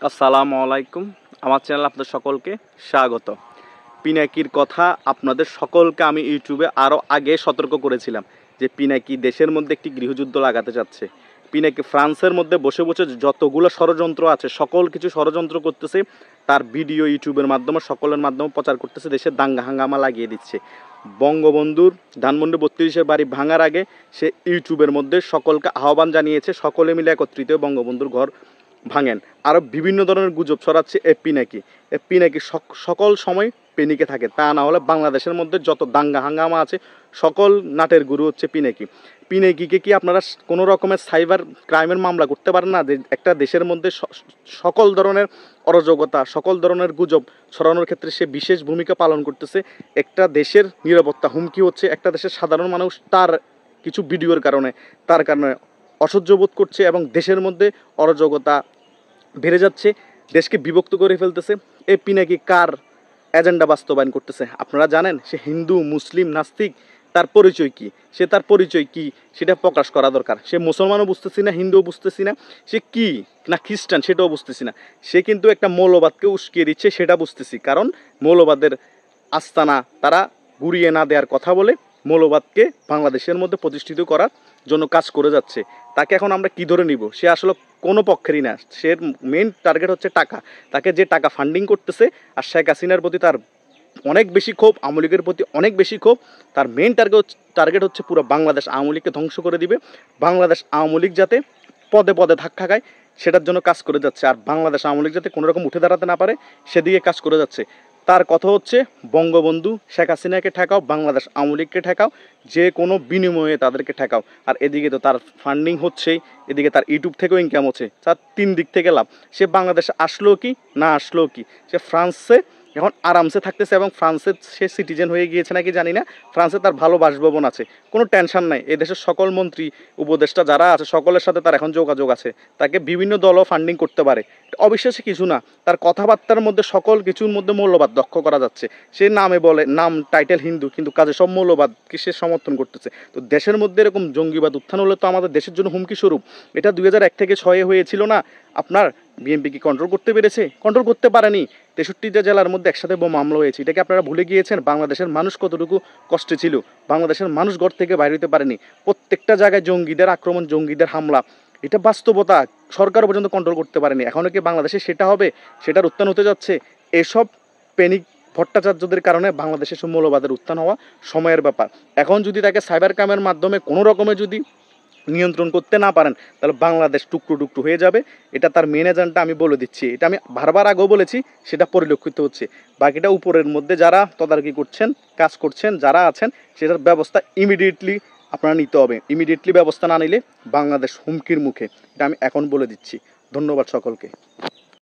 আসসালামু আলাইকুম। আমার চ্যানেল আপনাদের সকলকে স্বাগত। পিনাকির কথা আপনাদের সকলকে আমি ইউটিউবে আরও আগে সতর্ক করেছিলাম যে পিনাকি দেশের মধ্যে একটি গৃহযুদ্ধ লাগাতে চাচ্ছে। পিনাকি ফ্রান্সের মধ্যে বসে বসে যতগুলো ষড়যন্ত্র আছে সকল কিছু ষড়যন্ত্র করতেছে, তার ভিডিও ইউটিউবের মাধ্যমে সকলের মাধ্যমে প্রচার করতেছে, দেশে দাঙ্গা হাঙ্গামা লাগিয়ে দিচ্ছে। বঙ্গবন্ধুর ধানমন্ডি 32-এর বাড়ি ভাঙার আগে সে ইউটিউবের মধ্যে সকলকে আহ্বান জানিয়েছে সকলে মিলে একত্রিত হয়ে বঙ্গবন্ধুর ঘর ভাঙেন। আরও বিভিন্ন ধরনের গুজব ছড়াচ্ছে এ পিনাকি সকল সময় পেনিকে থাকে, তা না হলে বাংলাদেশের মধ্যে যত দাঙ্গা হাঙ্গামা আছে সকল নাটের গুরু হচ্ছে পিনাকিকে কি আপনারা কোনো রকমের সাইবার ক্রাইমের মামলা করতে পারেন না? যে একটা দেশের মধ্যে সকল ধরনের অরাজকতা, সকল ধরনের গুজব ছড়ানোর ক্ষেত্রে সে বিশেষ ভূমিকা পালন করতেছে। একটা দেশের নিরাপত্তা হুমকি হচ্ছে, একটা দেশের সাধারণ মানুষ তার কিছু ভিডিওর কারণে তার কারণে অসহ্য বোধ করছে এবং দেশের মধ্যে অরাজকতা বেড়ে যাচ্ছে, দেশকে বিভক্ত করে ফেলতেছে। এই পিনাকি কার এজেন্ডা বাস্তবায়ন করতেছে আপনারা জানেন? সে হিন্দু, মুসলিম, নাস্তিক, তার পরিচয় কি? তার পরিচয় কি সেটা প্রকাশ করা দরকার। সে মুসলমানও বুঝতেছি না, হিন্দুও বুঝতেছি না, সে কি না খ্রিস্টান সেটাও বুঝতেছি না। সে কিন্তু একটা মৌলবাদকে উস্কিয়ে দিচ্ছে সেটা বুঝতেছি, কারণ মৌলবাদের আস্তানা তারা গুড়িয়ে না দেওয়ার কথা বলে মৌলবাদকে বাংলাদেশের মধ্যে প্রতিষ্ঠিত করার জন্য কাজ করে যাচ্ছে। তাকে এখন আমরা কি ধরে নিব? সে আসলে কোনো পক্ষেরই না, সে মেন টার্গেট হচ্ছে টাকা। তাকে যে টাকা ফান্ডিং করতেছে, আর শেখ হাসিনার প্রতি তার অনেক বেশি ক্ষোভ, আওয়ামী লীগের প্রতি অনেক বেশি ক্ষোভ। তার মেন টার্গেট হচ্ছে পুরো বাংলাদেশ আওয়ামী লীগকে ধ্বংস করে দিবে। বাংলাদেশ আওয়ামী লীগ যাতে পদে পদে ধাক্কা খায় সেটার জন্য কাজ করে যাচ্ছে, আর বাংলাদেশ আওয়ামী লীগ যাতে কোনো রকম উঠে দাঁড়াতে না পারে সেদিকে কাজ করে যাচ্ছে। তার কথা হচ্ছে বঙ্গবন্ধু শেখ হাসিনাকে ঠেকাও, বাংলাদেশ আওয়ামী লীগকে ঠেকাও, যে কোনো বিনিময়ে তাদেরকে ঠেকাও। আর এদিকে তো তার ফান্ডিং হচ্ছেই, এদিকে তার ইউটিউব থেকেও ইনকাম হচ্ছে, তার তিন দিক থেকে লাভ। সে বাংলাদেশে আসলো কি না আসলো কি, সে ফ্রান্সে এখন আরামসে থাকতেছে এবং ফ্রান্সের সে সিটিজেন হয়ে গিয়েছে নাকি জানি না। ফ্রান্সে তার ভালো বাসভবন আছে, কোনো টেনশন নাই। এই দেশের সকল মন্ত্রী উপদেষ্টা যারা আছে সকলের সাথে তার এখন যোগাযোগ আছে, তাকে বিভিন্ন দলও ফান্ডিং করতে পারে। অবিশ্বাসী কিছু না, তার কথাবার্তার মধ্যে সকল কিছুর মধ্যে মৌলবাদ দক্ষ করা যাচ্ছে। সে নামে বলে নাম টাইটেল হিন্দু, কিন্তু কাজে সব মৌলবাদকে সে সমর্থন করতেছে। তো দেশের মধ্যে এরকম জঙ্গিবাদ উত্থান হলে তো আমাদের দেশের জন্য হুমকি স্বরূপ। এটা 2001 থেকে 6 হয়েছিল না? আপনার বিএনপি কি কন্ট্রোল করতে পেরেছে? কন্ট্রোল করতে পারেনি। 63টা জেলার মধ্যে একসাথে বোমা হামলা হয়েছে, এটাকে আপনারা ভুলে গিয়েছেন? বাংলাদেশের মানুষ কতটুকু কষ্টে ছিল, বাংলাদেশের মানুষ ঘর থেকে বাইরে হতে পারেনি। প্রত্যেকটা জায়গায় জঙ্গিদের আক্রমণ, জঙ্গিদের হামলা, এটা বাস্তবতা। সরকার পর্যন্ত কন্ট্রোল করতে পারেনি। এখনও কি বাংলাদেশে সেটা হবে? সেটার উত্থান হতে যাচ্ছে। এসব প্যানিক ভট্টাচার্যদের কারণে বাংলাদেশে সব মৌলবাদের উত্থান হওয়া সময়ের ব্যাপার। এখন যদি তাকে সাইবার ক্রাইমের মাধ্যমে কোনো রকমে যদি নিয়ন্ত্রণ করতে না পারেন তাহলে বাংলাদেশ টুকরো টুকরো হয়ে যাবে। এটা তার মেন এজেন্ডা, আমি বলে দিচ্ছি। এটা আমি বারবার আগেও বলেছি, সেটা পরিলক্ষিত হচ্ছে। বাকিটা উপরের মধ্যে যারা তদারকি করছেন, কাজ করছেন, যারা আছেন, সেটার ব্যবস্থা ইমিডিয়েটলি আপনারা নিতে হবে। ইমিডিয়েটলি ব্যবস্থা না নিলে বাংলাদেশ হুমকির মুখে, এটা আমি এখন বলে দিচ্ছি। ধন্যবাদ সকলকে।